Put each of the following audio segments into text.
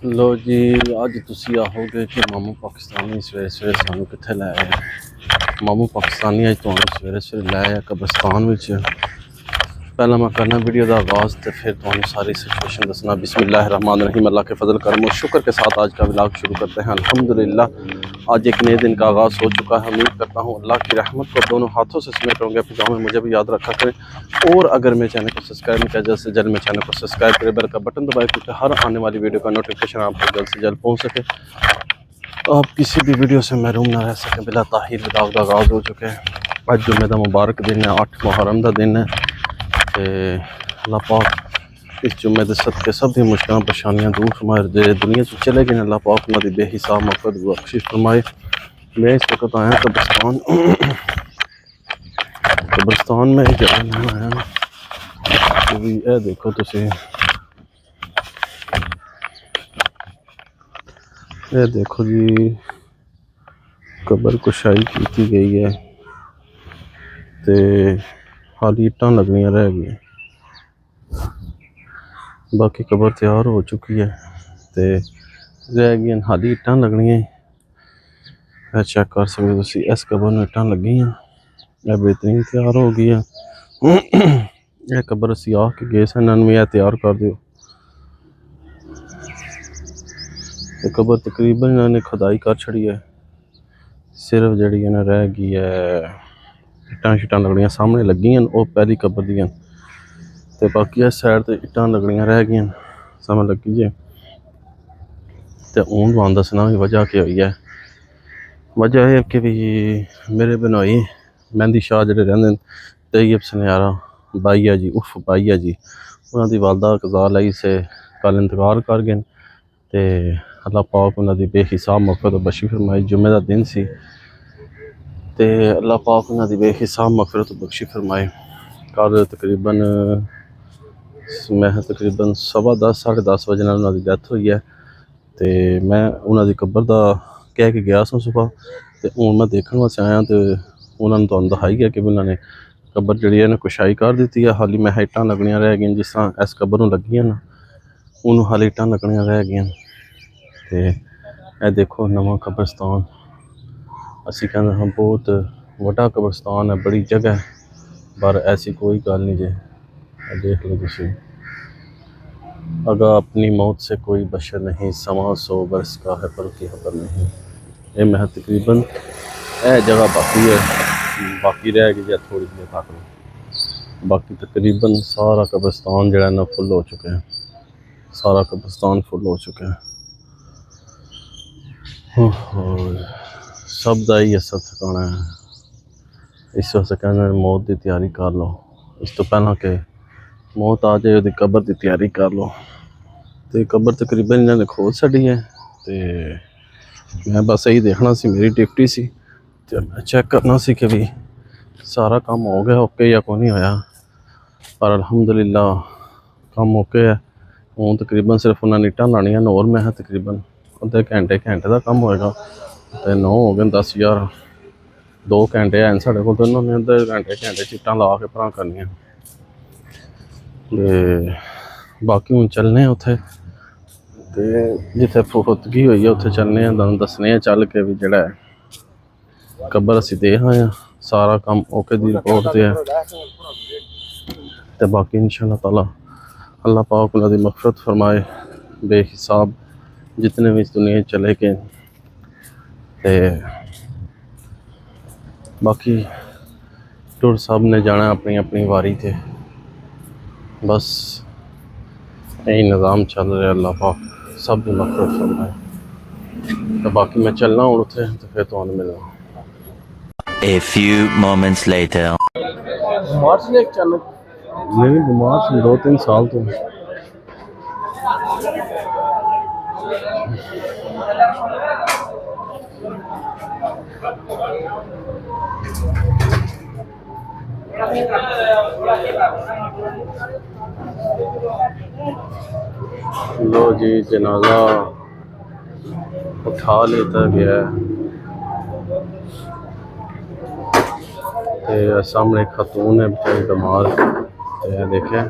लो जी, अज तुसी आओगे कि मामू पाकिस्तानी सवेरे सवेरे सानू कित्थे लै आए। मामू पाकिस्तानी अज तुहानू सवेरे सवेरे लै आया कब्रस्तान विच। पहला मैं करना वीडियो का आगाज़ तो फिर तुहानू सारी सिचुएशन दसना। बिस्मिल्लाहिर्रहमानिर्रहीम। अल्लाह के फजल करम और शुक्र के साथ आज का व्लॉग शुरू करते हैं। अल्हम्दुलिल्लाह आज एक नए दिन का आगाज़ हो चुका है। उम्मीद करता हूँ अल्लाह की रहमत को दोनों हाथों से समेट होंगे। अपनी दुआ में मुझे भी याद रखा करें और अगर मेरे चैनल को सब्सक्राइब नहीं किया जल्द से जल्द मेरे चैनल को सब्सक्राइब करें, बेल का बटन दबाएं क्योंकि हर आने वाली वीडियो का नोटिफिकेशन आपको जल्द से जल्द पहुँच सके, आप किसी भी वीडियो से महरूम ना रह सकें। बिला ताहीर व्लॉग का आगाज़ हो चुके हैं। अज जुम्मे का मुबारक दिन है, 8 मुहर्रम का दिन है। तो अल्लाह पाक इस जुम्मे के सदके सब दी मुश्किल परेशानियां दूर फरमाए। जे दुनिया से चले गए अल्लाह पाक उन्होंने बेहिसाब मफ़रत बख्शिश फरमाए। मैं इस वक्त आया कब्रिस्तान। कब्रिस्तान में एक जगह मैं आया भी यह देखो तुसी, ये देखो जी कबर कुशाई की गई है तो खाली इट्टां लगनियां रह गई, बाकी कबर तैयार हो चुकी है तो रह गई हाली इट्टां लगनियां। चेक कर सकते तुसी, इस कबर में इट्टां लगी हैं, यह बेहतरीन तैयार हो गई है। यह कबर असी आ के गए सन, इन्होंने यह तैयार कर दो। कबर तकरीबन इन्होंने खुदाई कर छड़ी है, सिर्फ जड़ी ना रह गई है इट्टां शिट्टां लगनियां सामने लगी हैं, वो पहली कबर दियां ते बाकी इस साइड ते इट्टां लगनियां रह गई समझ लगी जे। तो हूँ तुहानू दसना भी वजह क्या हुई है। वजह है कि भी मेरे बनोई मेहंदी शाह जो रहिंदे तैयब सनियारा बाईया जी उफ बाईया जी, उन्होंने वालदा कज़ा लाई से कल इंतकाल कर गए। तो अल्लाह पाक उन्होंने बेहिसाब मग़फ़िरत बख्शी फरमाई। जुम्मे का दिन सी ते अल्लाह पाक उन्होंने बेहिसाब मग़फ़िरत बख्शी फरमाए। कल तकरीबन मैं तकरीबन 10:15 साढ़े 10 बजे उन्होंने डैथ हुई है। तो मैं उन्होंने कबर का कह के गया सा सुबह, तो हूँ मैं देखने वास्ते आया तो उन्होंने तुहानू दिखाई है कि उन्होंने कबर जी है कुशाई कर दी है। हाली मैं इट्टां लगनियां रह गई जिस तरह इस कबर में लगियां ना उन्होंने हाली इट्टां लगनियां रह गई। तो यह देखो नवा कब्रिस्तान, असी कहते हाँ बहुत वड्डा कब्रिस्तान है, बड़ी जगह है, पर ऐसी कोई गल नहीं जे। देख लो तुसी, अगर अपनी मौत से कोई बशर नहीं, समा 100 बरस का है पर की खबर नहीं। ये मैं तकरीबन यह जगह बाकी है, बाकी रह गई है थोड़ी देर तक, बाकी तकरीबन सारा कब्रिस्तान जो है ना फुल हो चुके हैं, सारा कब्रिस्तान फुल हो चुके हैं। सब का ही असर ठिकाना है। इस वास्ते कहना मौत की तैयारी कर लो, इस तो पहला कि मौत आ जाए वो कबर की तैयारी कर लो। तो कबर तकरीबन इन्होंने खोल छड़ी है। तो मैं बस यही देखना सी, मेरी ड्यूटी सी चेक करना सी कि भी सारा काम हो गया ओके या को नहीं होया, पर अल्हम्दुलिल्लाह काम ओके है। हूँ तकरीबन सिर्फ उन्होंने इट्टां लानियां और मैं तकरीबन अद्धे घंटे का काम होएगा। तो 9 हो गए 10 11 2 घंटे हैं साढ़े को, तो इन्होंने अद्धे घंटे इट्टां ला के भरा करनियां। तो बाकी हूँ चलने उत्थे तो जिथे फुफुदगी हुई है उत्थे चलने तुहानू दसने चल के भी जड़ा कबर असी दे आए हैं, सारा काम ओके दी रिपोर्ट से है। तो बाकी इंशाअल्लाह ताला अल्लाह पाक उन्होंने मग़फ़िरत फरमाए, बेहिसाब जितने भी इस दुनिया चले गए। तो बाकी टुर सब ने जाना अपनी अपनी वारी थे, बस यही निज़ाम चल रहा है। अल्लाह पाक सब की मग़फ़िरत फरमाए। तो बाकी मैं चलना हूँ उत्थे तो फिर तुहानू मिलना। A few moments later. नहीं बीमार से 2-3 साल तो लो जी जनाजा उठा लेता गया है। सामने खातून है बेचारी बीमार, देखें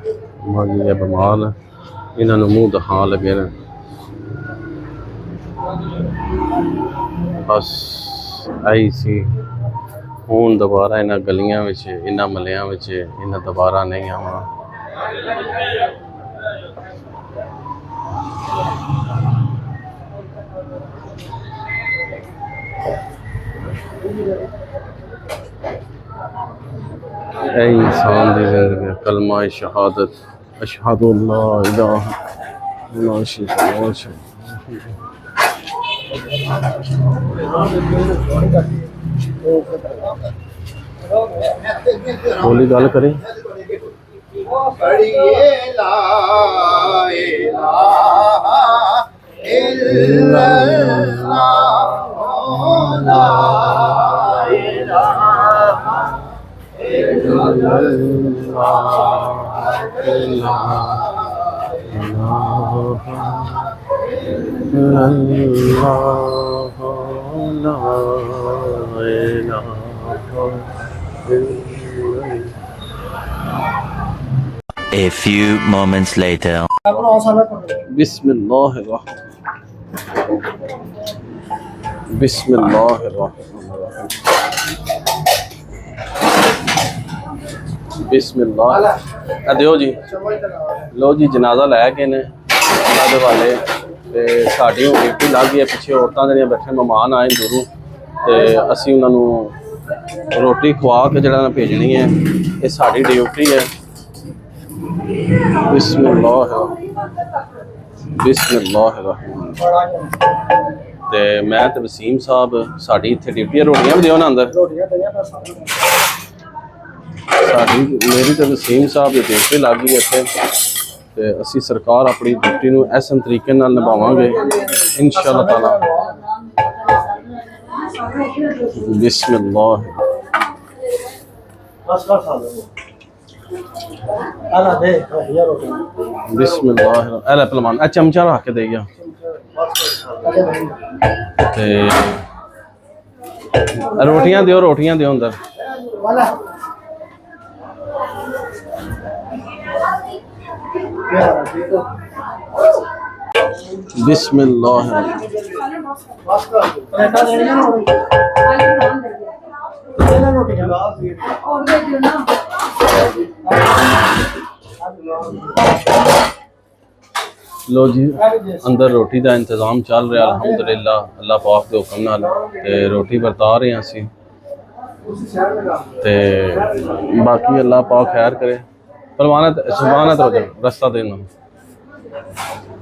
माँ जी ये बीमार है, इन्होंने मुँह दिखा लगे ने। ਬਸ ਆਈ ਸੀ। ਹੁਣ ਦੁਬਾਰਾ ਇਹਨਾਂ ਗਲੀਆਂ ਵਿੱਚ, ਇਹਨਾਂ ਮਹੱਲਿਆਂ ਵਿੱਚ ਇਹਨਾਂ ਦੁਬਾਰਾ ਨਹੀਂ ਆਉਣਾ। ऐ इंसान दी जिंदगी कलमा शहादत अशहदु अल्ला इलाहा इल्लल्लाह बोली गल करें A few moments later. बिस्मिल्लाह दिओ जी। लो जी जनाजा लै गए ने अल्लाह दे वाले ते साडी हुण ड्यूटी लग गई है। पिछे औरतां जेहड़ियां बैठे मेहमान आए दूरों ते असीं उन्हां नूं रोटी खवा के जेहड़ा भेजनी है। ये साडी ड्यूटी है। बिस्मिल्लाह बिस्मिल्लाह ते मैं ते वसीम साहब साडी इत्थे ड्यूटी है। रोटियां भी दिओ ना अंदर। साडी मेरी तो वसीम साहब की ड्यूटी लग गई इत्थे ते असी सरकार अपनी ड्यूटी नूं ऐसे तरीके नाल निभावांगे इंशाअल्लाह ताला। बिस्मिल्लाह बिस्मिल्लाह अला पहलवान आ चमचा रख के देगा ते रोटियां दिओ अंदर। बिस्मिल्लाह लो जी अंदर रोटी का इंतजाम चल रहा अल्हम्दुलिल्लाह अल्लाह पाक के हुक्म नाल ते रोटी बरता रहे हैं असी ते बाकी अल्लाह पाक खैर करे। परवानत सुभानत हो जाओ रास्ता देना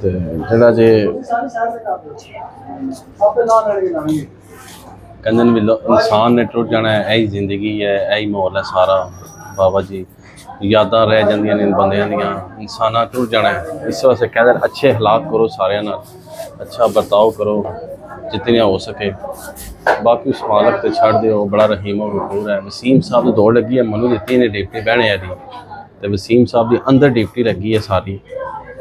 ते जेड़ा जे कंजन भी इंसान ने टुट जाना है। यही जिंदगी है, यही माहौल है सारा। बाबा जी यादां रह जांदियां ने बंदियां दियां, इंसाना टुट जाना है। इस वास्ते कहते अच्छे हालात करो, सारे नाल अच्छा बर्ताव करो जितनी हो सके। बाकी उस मालक ते छड़ दिओ, बड़ा रहीम और गफूर है। वसीम साहब की दौड़ लगी है, मनु दी ने ड्यूटी बहने आली ते वसीम साहब की अंदर ड्यूटी लगी है सारी।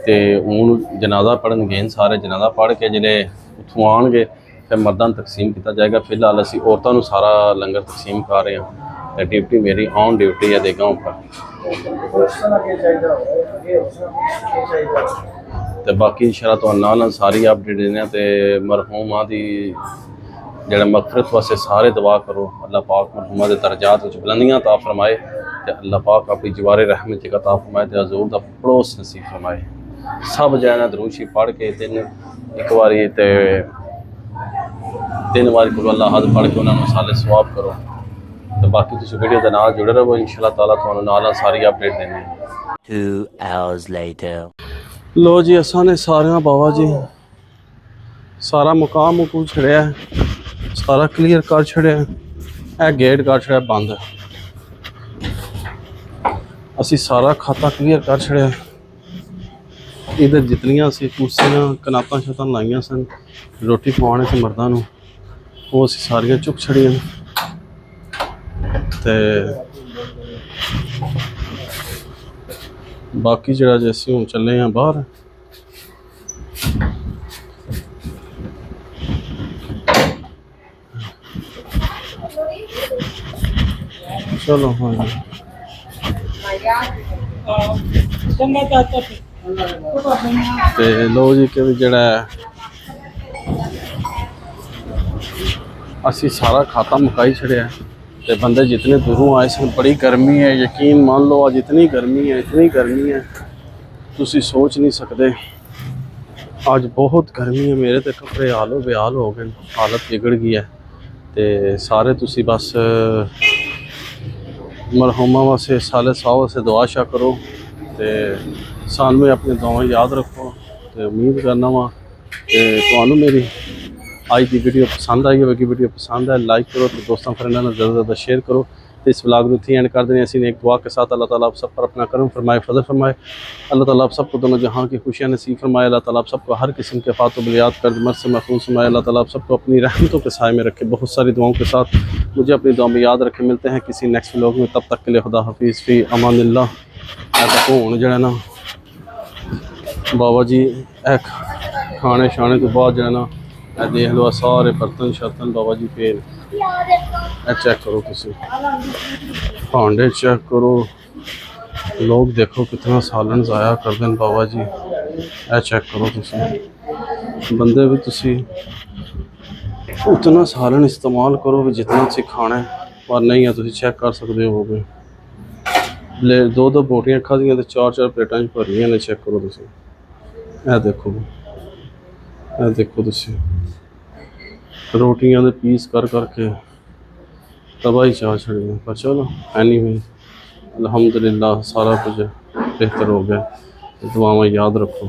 तो हूँ जनाजा पढ़न गए सारे। जनाजा पढ़ के जिले उतों आएंगे फिर मर्दां तकसीम किया जाएगा। फिलहाल असी औरतों को सारा लंगर तकसीम कर रहे हैं। तो ड्यूटी मेरी ऑन ड्यूटी है देगा पर। तो बाकी इंशाअल्लाह तो नाल सारी अपडेट देने। तो मरहूमां दी जेड़ा मगफरत वास्ते सारे दुआ करो। अल्लाह पाक मरहूमां दे दर्जात विच बुलंदियां अता फरमाए ते अल्लाह पाक अपनी जवारे रहमत च अता फरमाए ते हजूर दा पड़ोस नसीब फरमाए। सब जाना दरूशी पढ़ के एक बारी ते 3 बारी कुल अल्लाह हद पढ़ के उन्होंने साले सवाब करो। तो बाकी तुम वीडियो के नाल जुड़े रहो इंशाअल्लाह ताला तुहानू नाल सारी अपडेट देनी। 2 hours later. लो जी असा ने सारे बाबा जी सारा मुकाम मुकूम छड़िया, सारा क्लीयर कर छड़िया। ए गेट कर छड़िया बंद। असी सारा खाता क्लीयर कर छड़िया। इधर जितनियां सी कुर्सियां कनातां शतां लाइयां सन रोटी खवाने से मर्दां नूं वो असी सारियां चुक छड़ियां ते बाकी जेड़ा जे असी हुण चले हैं बाहर। चलो हाँ ते लो जी कि जेड़ा ਅਸੀਂ ਸਾਰਾ ਖਾਤਾ ਮੁਕਾਈ ਛੜਿਆ ਤੇ ਬੰਦੇ ਜਿਤਨੇ ਦੂਰੋਂ ਆਏ ਸਨ। ਬੜੀ ਗਰਮੀ ਹੈ, ਯਕੀਨ ਮੰਨ ਲਓ ਅੱਜ ਇਤਨੀ ਗਰਮੀ ਹੈ ਤੁਸੀਂ ਸੋਚ ਨਹੀਂ ਸਕਦੇ। ਅੱਜ ਬਹੁਤ ਗਰਮੀ ਹੈ, ਮੇਰੇ ਤੇ ਕੱਪੜੇ ਆਲੋ ਬੇਹਾਲ ਹੋ ਗਏ, ਹਾਲਤ ਵਿਗੜ ਗਈ ਹੈ। ਤੇ ਸਾਰੇ ਤੁਸੀਂ ਬਸ ਮਰਹੂਮਾਂ ਵਾਸਤੇ ਸਾਲੇ ਸਾਹ ਵਾਸਤੇ ਦੁਆ ਸ਼ਾ ਕਰੋ ਤੇ ਸਾਨੂੰ ਵੀ ਆਪਣੀ ਦੁਆਵਾਂ ਯਾਦ ਰੱਖੋ। ਤੇ ਉਮੀਦ ਕਰਨਾ ਵਾ ਕਿ ਤੁਹਾਨੂੰ ਮੇਰੀ आज की वीडियो पसंद आई होगी। वीडियो पसंद है लाइक करो तो दोस्तों फ्रेंडों ने ज़्यादा शेयर करो। तो इस व्लॉग में एंड कर देने ऐसी एक दुआ के साथ अल्लाह ताला आप सब पर अपना करम फरमाए, फजल फरमाए। अल्लाह ताला आप सबको दोनों जहां की खुशियां नसीब फरमाए। अल्लाह ताला आप सबको हर किस्म के फातु बलियात कर मर से महफूज फरमाए। अल्लाह ताला आप सबको अपनी रहमतों के साए में रखे। बहुत सारी दुआओं के साथ मुझे अपनी दुआ में याद रखे। मिलते हैं किसी नेक्स्ट व्लॉग में, तब तक के लिए खुदा हाफिज़ फ़ी अमानिल्लाह। हूँ जड़ा ना बाबा जी खाने शाने तो बाद जड़ा ना देख लो सारे बर्तन शर्तन बाबा जी फेर चेक करो, तुसी भांडे चेक करो। लोग देखो कितना सालन ज़ाया कर दें बाबा जी, चेक करो तुसी। बंदे भी तुसी उतना सालन इस्तेमाल करो भी जितना तुसी खाना है, पर नहीं है तुसी चेक कर सकते हो गए। दो दो बोटियां खादियां तो चार चार प्लेटां भरियां ने। चेक करो तुसी, देखो तुसी रोटियां दे पीस कर करके तबाही चाह छड़ी। पर चलो एनीवे अल्हम्दुलिल्लाह सारा कुछ बेहतर हो गया। दुआवां याद रखो।